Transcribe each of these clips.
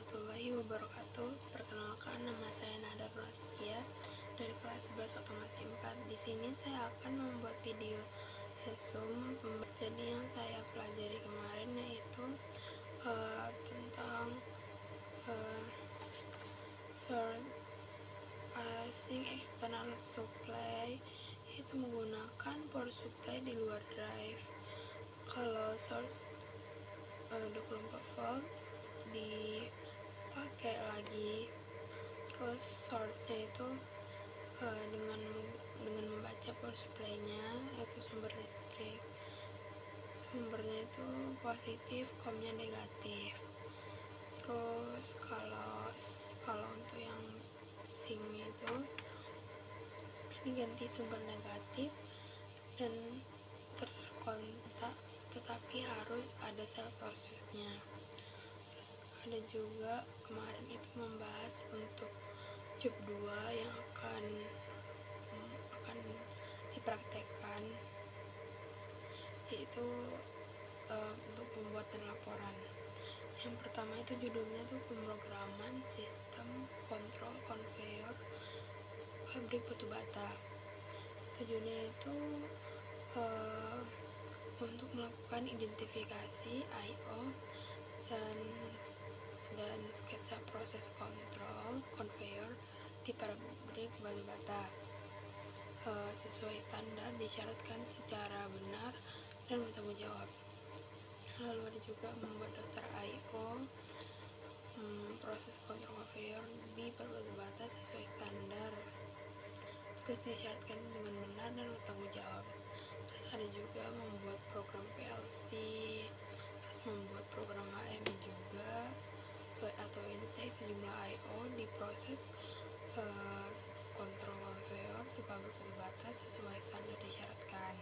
warahmatullahi wabarakatuh. Perkenalkan, nama saya Nada Praskia dari kelas 11 Otomasi 4. Di sini saya akan membuat video resume. Jadi yang saya pelajari kemarin yaitu tentang sourcing external supply, yaitu menggunakan power supply di luar drive. Kalau source 24 volt dipakai lagi, terus shortnya itu dengan membaca power supply-nya, yaitu sumber listrik, sumbernya itu positif, komnya negatif. Terus kalau untuk yang sing itu diganti sumber negatif dan terkontak, tetapi harus ada self torsive-nya. Terus ada juga kemarin itu membahas untuk job 2 yang akan dipraktekkan, yaitu untuk pembuatan laporan. Yang pertama itu judulnya tuh pemrograman sistem kontrol konveyor pabrik batu bata. Tujuannya itu untuk melakukan identifikasi I/O dan sketsa proses kontrol konveyor di pabrik batu bata sesuai standar, disyaratkan secara benar dan bertanggung jawab. Lalu ada juga membuat daftar I/O proses kontrol konveyor di pabrik batu bata sesuai standar, terus disyaratkan dengan benar dan bertanggung jawab. Terus ada juga membuat program PLC, terus membuat program HMI juga, atau intake sejumlah I/O di proses kontrol konveyor di pabrik batu bata sesuai standar disyaratkan.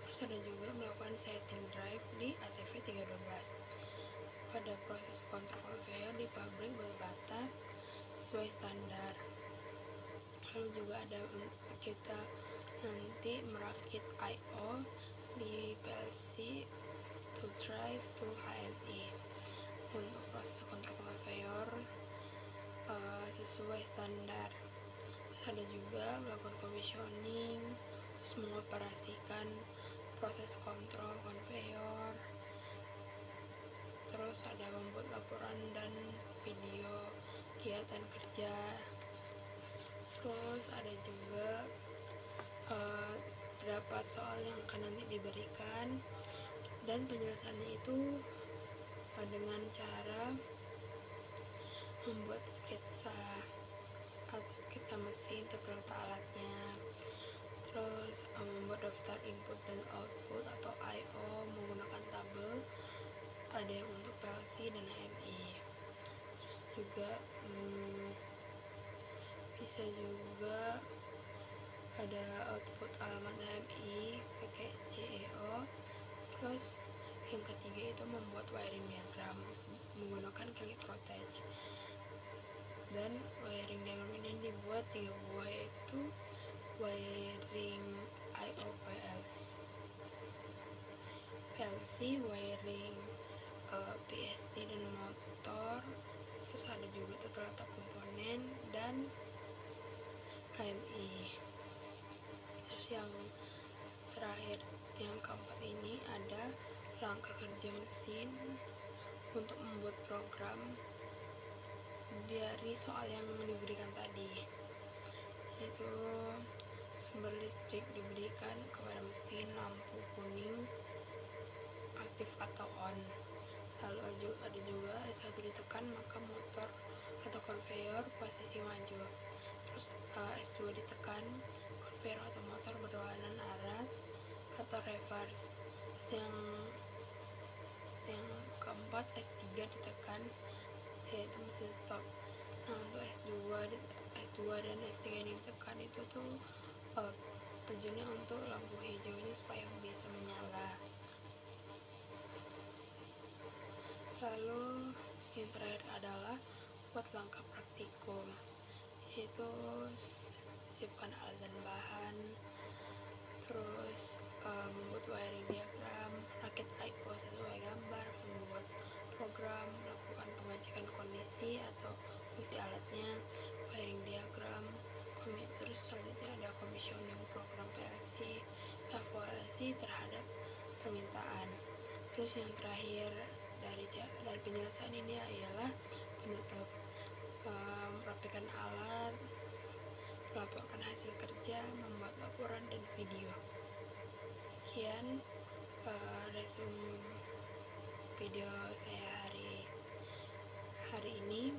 Terus ada juga melakukan setting drive di ATV 312 pada proses kontrol konveyor di pabrik batu bata sesuai standar. Lalu juga ada kita nanti merakit I/O di PLC to drive to HMI untuk proses kontrol konveyor sesuai standar. Terus ada juga melakukan commissioning, terus mengoperasikan proses kontrol konveyor. Terus ada membuat laporan dan video kegiatan kerja. Terus ada juga terdapat soal yang akan nanti diberikan, dan penjelasannya itu dengan cara membuat sketsa mesin, tata letak alatnya, terus membuat daftar input dan output atau I/O menggunakan tabel, ada yang untuk PLC dan HMI. Terus juga bisa juga ada output alamat HMI pakai CEO. Terus yang ketiga itu membuat wiring diagram menggunakan Electrotech, dan wiring diagram ini dibuat 3 buah, yaitu wiring I/O PLC, wiring PST dan motor. Terus ada juga tata letak komponen dan HMI. Terus yang terakhir, yang keempat ini ada langkah kerja mesin untuk membuat program dari soal yang diberikan tadi, yaitu sumber listrik diberikan kepada mesin, lampu kuning aktif atau on. Lalu ada juga S1 ditekan maka motor atau konveyor posisi maju. Terus S2 ditekan, konveyor atau motor berlawanan arah atau reverse. Terus yang keempat S3 ditekan, yaitu mesin stop. Nah, untuk S2 dan S3 ini ditekan itu tuh tujuannya untuk lampu hijaunya supaya bisa menyala. Lalu yang terakhir adalah buat langkah praktikum, yaitu siapkan alat dan bahan, terus membuat wiring diagram, rakit I/O sesuai gambar, membuat program, melakukan pengecekan kondisi PLC atau fungsi alatnya, wiring diagram, terus selanjutnya ada commissioning program PLC, evaluasi terhadap permintaan. Terus yang terakhir dari penjelasan ini ialah penutup, merapikan alat, melaporkan hasil kerja, membuat laporan dan video. Sekian resume video saya hari ini.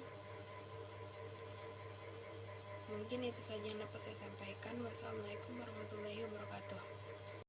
Mungkin itu saja yang dapat saya sampaikan. Wassalamualaikum warahmatullahi wabarakatuh.